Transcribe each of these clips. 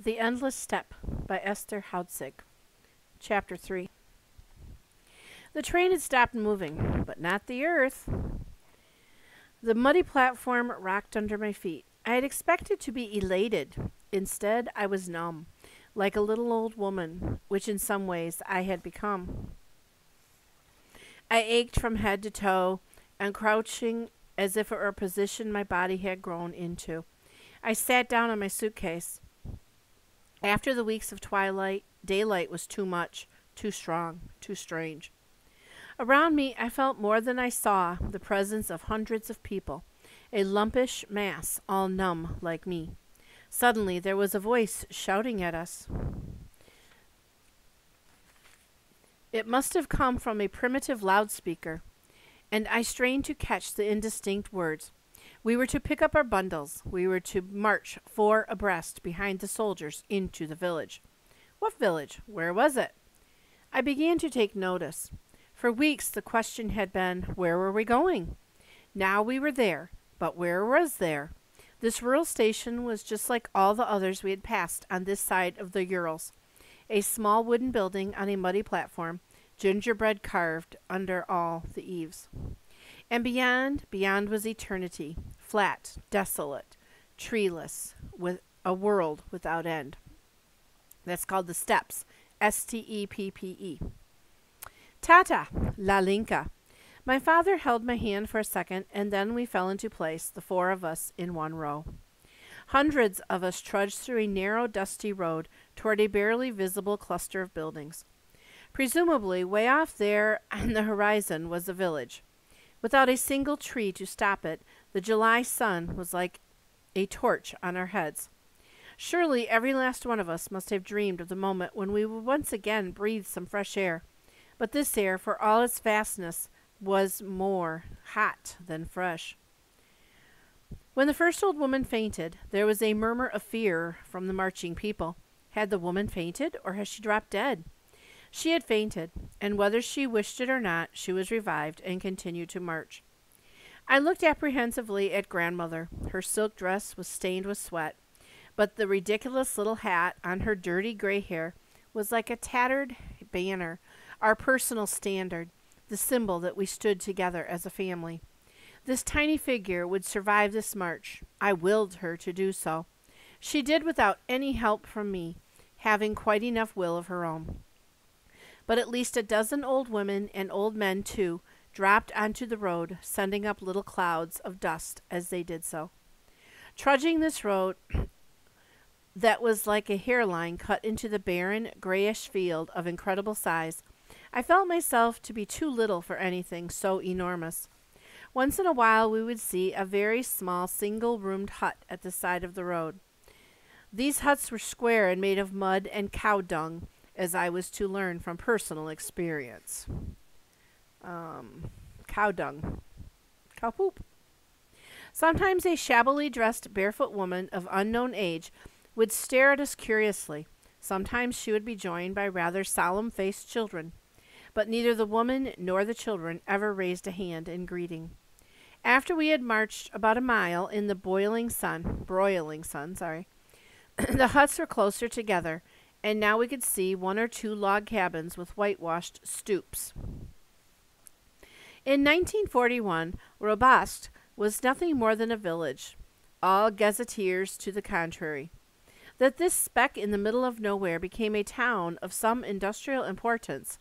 The Endless Steppe by Esther Hautzig. Chapter 3. The train had stopped moving, but not the earth. The muddy platform rocked under my feet. I had expected to be elated. Instead, I was numb, like a little old woman, which in some ways I had become. I ached from head to toe, and crouching as if it were a position my body had grown into. I sat down on my suitcase. After the weeks of twilight, daylight was too much, too strong, too strange. Around me, I felt more than I saw the presence of hundreds of people, a lumpish mass, all numb like me. Suddenly, there was a voice shouting at us. It must have come from a primitive loudspeaker, and I strained to catch the indistinct words. We were to pick up our bundles. We were to march 4 abreast behind the soldiers into the village. What village? Where was it? I began to take notice. For weeks the question had been, where were we going? Now we were there, but where was there? This rural station was just like all the others we had passed on this side of the Urals. A small wooden building on a muddy platform, gingerbread carved under all the eaves. And beyond was eternity, flat, desolate, treeless, with a world without end. That's called the steppes, S-T-E-P-P-E. Tata, la Linka. My father held my hand for a second, and then we fell into place, the 4 of us in one row. Hundreds of us trudged through a narrow, dusty road toward a barely visible cluster of buildings. Presumably, way off there on the horizon was a village. Without a single tree to stop it, the July sun was like a torch on our heads. Surely every last one of us must have dreamed of the moment when we would once again breathe some fresh air. But this air, for all its vastness, was more hot than fresh. When the first old woman fainted, there was a murmur of fear from the marching people. Had the woman fainted, or had she dropped dead? She had fainted, and whether she wished it or not, she was revived and continued to march. I looked apprehensively at grandmother. Her silk dress was stained with sweat, but the ridiculous little hat on her dirty gray hair was like a tattered banner, our personal standard, the symbol that we stood together as a family. This tiny figure would survive this march. I willed her to do so. She did without any help from me, having quite enough will of her own. But at least a dozen old women, and old men too, dropped onto the road, sending up little clouds of dust as they did so. Trudging this road that was like a hairline cut into the barren, grayish field of incredible size, I felt myself to be too little for anything so enormous. Once in a while we would see a very small single-roomed hut at the side of the road. These huts were square and made of mud and cow dung, as I was to learn from personal experience. Cow dung. Cow poop. Sometimes a shabbily dressed barefoot woman of unknown age would stare at us curiously. Sometimes she would be joined by rather solemn-faced children. But neither the woman nor the children ever raised a hand in greeting. After we had marched about a mile in the broiling sun, the huts were closer together, and now we could see 1 or 2 log cabins with whitewashed stoops. In 1941, Robast was nothing more than a village, all gazetteers to the contrary. That this speck in the middle of nowhere became a town of some industrial importance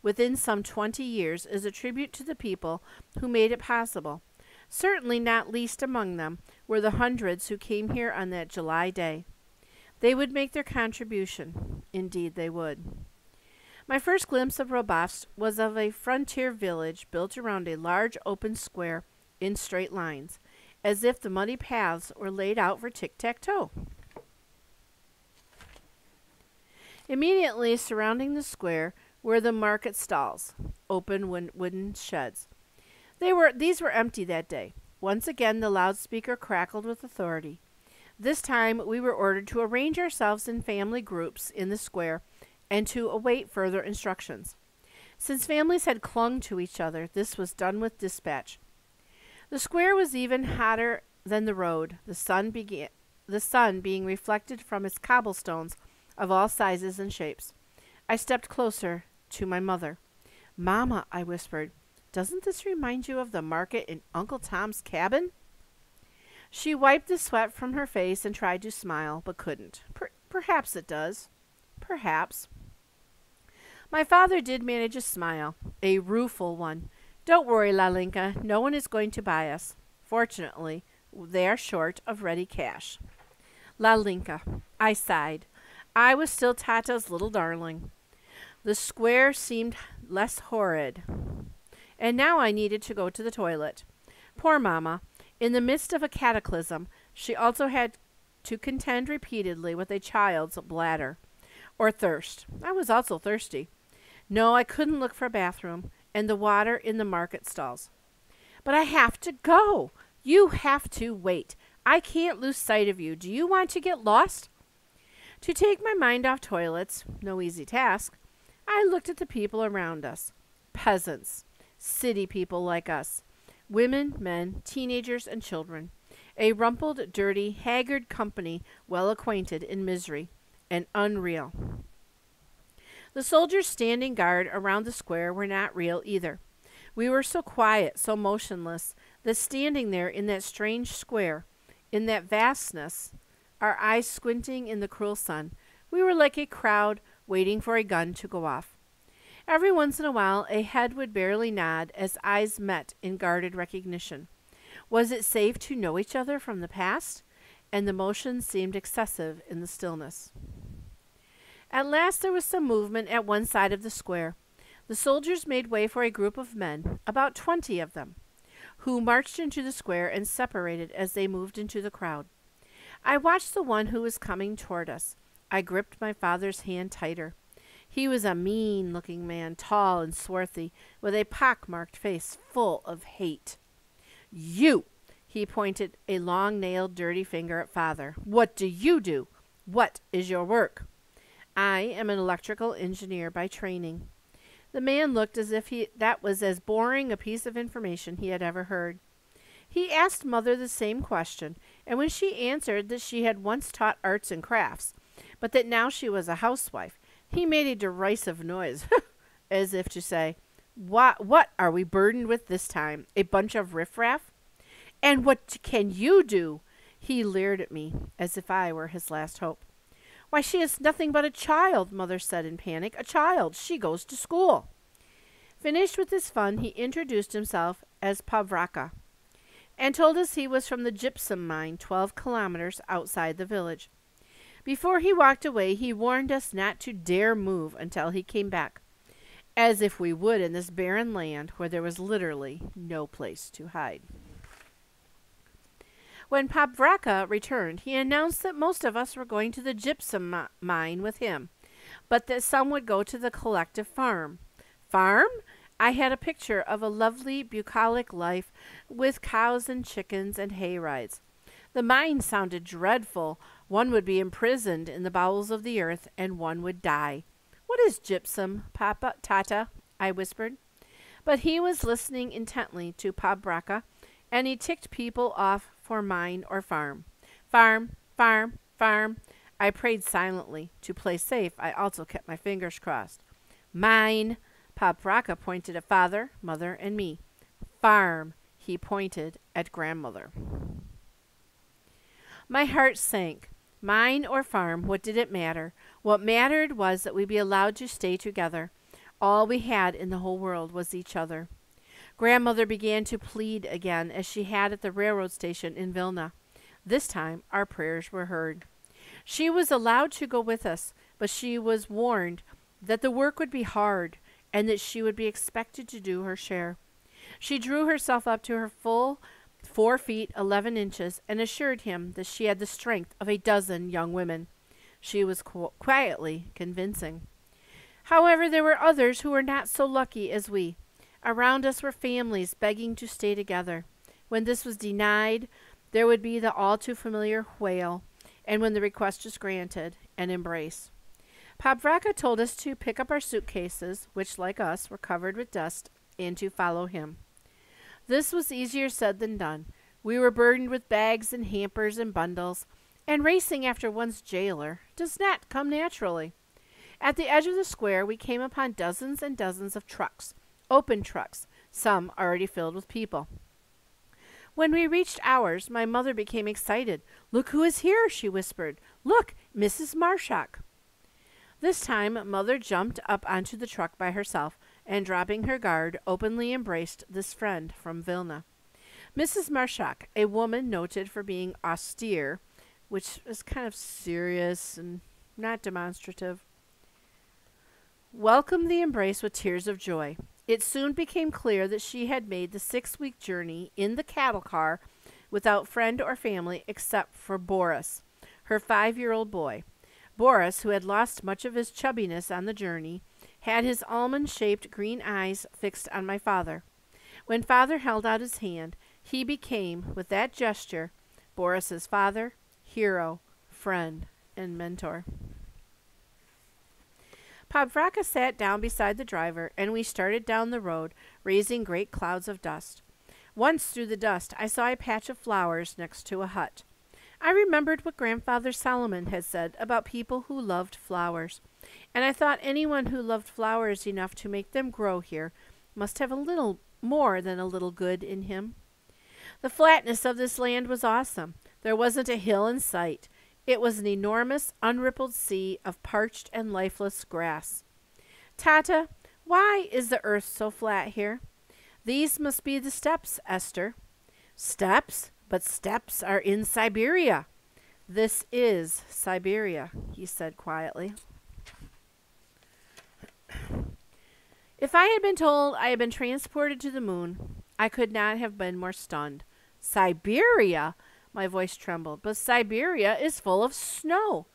within some 20 years is a tribute to the people who made it possible. Certainly not least among them were the hundreds who came here on that July day. They would make their contribution. Indeed they would. My first glimpse of Robast was of a frontier village built around a large open square in straight lines, as if the muddy paths were laid out for tic-tac-toe. Immediately surrounding the square were the market stalls, open wooden sheds. These were empty that day. Once again the loudspeaker crackled with authority. This time we were ordered to arrange ourselves in family groups in the square and to await further instructions. Since families had clung to each other, this was done with dispatch. The square was even hotter than the road. The sun the sun being reflected from its cobblestones of all sizes and shapes. I stepped closer to my mother. "Mamma," I whispered, "doesn't this remind you of the market in Uncle Tom's Cabin?" She wiped the sweat from her face and tried to smile, but couldn't. Perhaps it does. Perhaps. My father did manage a smile, a rueful one. "Don't worry, Lalinka. No one is going to buy us. Fortunately, they are short of ready cash." Lalinka. I sighed. I was still Tata's little darling. The square seemed less horrid. And now I needed to go to the toilet. Poor Mamma. In the midst of a cataclysm, she also had to contend repeatedly with a child's bladder. Or thirst. I was also thirsty. No, I couldn't look for a bathroom, and the water in the market stalls. "But I have to go. You have to wait. I can't lose sight of you. Do you want to get lost?" To take my mind off toilets, no easy task, I looked at the people around us. Peasants. City people like us. Women, men, teenagers, and children. A rumpled, dirty, haggard company well acquainted in misery. And unreal. The soldiers standing guard around the square were not real either. We were so quiet, so motionless, that standing there in that strange square, in that vastness, our eyes squinting in the cruel sun, we were like a crowd waiting for a gun to go off. Every once in a while a head would barely nod as eyes met in guarded recognition. Was it safe to know each other from the past? And the motion seemed excessive in the stillness. At last there was some movement at one side of the square. The soldiers made way for a group of men, about 20 of them, who marched into the square and separated as they moved into the crowd. I watched the one who was coming toward us. I gripped my father's hand tighter. He was a mean-looking man, tall and swarthy, with a pock-marked face full of hate. "You!" He pointed a long-nailed, dirty finger at father. "What do you do? What is your work?" "I am an electrical engineer by training." The man looked as if that was as boring a piece of information he had ever heard. He asked mother the same question, and when she answered that she had once taught arts and crafts, but that now she was a housewife, he made a derisive noise, as if to say, What are we burdened with this time? A bunch of riffraff? And what can you do?" He leered at me, as if I were his last hope. "Why, she is nothing but a child," mother said in panic. "A child. She goes to school." Finished with his fun, he introduced himself as Pavraka, and told us he was from the gypsum mine 12 kilometers outside the village. Before he walked away, he warned us not to dare move until he came back, as if we would in this barren land where there was literally no place to hide. When Pavraka returned, he announced that most of us were going to the gypsum mine with him, but that some would go to the collective farm. Farm? I had a picture of a lovely, bucolic life with cows and chickens and hay rides. The mine sounded dreadful. One would be imprisoned in the bowels of the earth, and one would die. "What is gypsum, Papa, Tata?" I whispered. But he was listening intently to Pavraka, and he ticked people off for mine or farm. Farm, farm, farm. I prayed silently. To play safe, I also kept my fingers crossed. Mine. Pavraka pointed at father, mother, and me. Farm. He pointed at grandmother. My heart sank. Mine or farm, what did it matter? What mattered was that we be allowed to stay together. All we had in the whole world was each other. Grandmother began to plead again, as she had at the railroad station in Vilna. This time our prayers were heard. She was allowed to go with us, but she was warned that the work would be hard and that she would be expected to do her share. She drew herself up to her full 4 feet 11 inches and assured him that she had the strength of a dozen young women. She was quietly convincing. However, there were others who were not so lucky as we. Around us were families begging to stay together. When this was denied, there would be the all-too-familiar wail, and when the request was granted, an embrace. Pavraka told us to pick up our suitcases, which, like us, were covered with dust, and to follow him. This was easier said than done. We were burdened with bags and hampers and bundles, and racing after one's jailer does not come naturally. At the edge of the square, we came upon dozens and dozens of trucks, open trucks, some already filled with people. When we reached ours, my mother became excited. "Look who is here," she whispered. "Look, Mrs. Marshak." This time, Mother jumped up onto the truck by herself, and dropping her guard, openly embraced this friend from Vilna. Mrs. Marshak, a woman noted for being austere, which is kind of serious and not demonstrative, welcomed the embrace with tears of joy. It soon became clear that she had made the 6-week journey in the cattle car without friend or family except for Boris, her 5-year-old boy. Boris, who had lost much of his chubbiness on the journey, had his almond-shaped green eyes fixed on my father. When Father held out his hand, he became, with that gesture, Boris's father, hero, friend, and mentor. Pavlaka sat down beside the driver, and we started down the road, raising great clouds of dust. Once through the dust, I saw a patch of flowers next to a hut. I remembered what Grandfather Solomon had said about people who loved flowers, and I thought anyone who loved flowers enough to make them grow here must have a little more than a little good in him. The flatness of this land was awesome. There wasn't a hill in sight. It was an enormous, unrippled sea of parched and lifeless grass. "Tata, why is the earth so flat here?" "These must be the steppes, Esther." "Steppes? But steppes are in Siberia." "This is Siberia," he said quietly. If I had been told I had been transported to the moon, I could not have been more stunned. "Siberia?" My voice trembled. "But Siberia is full of snow."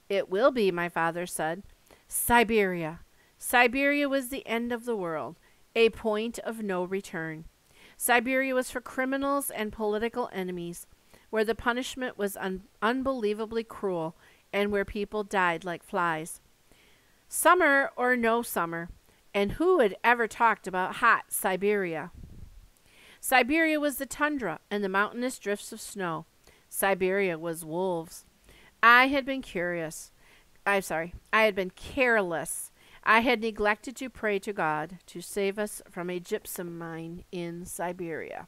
"It will be," my father said. Siberia. Siberia was the end of the world, a point of no return. Siberia was for criminals and political enemies, where the punishment was unbelievably cruel and where people died like flies. Summer or no summer, and who had ever talked about hot Siberia? Siberia was the tundra and the mountainous drifts of snow. Siberia was wolves. I had been careless. I had neglected to pray to God to save us from a gypsum mine in Siberia.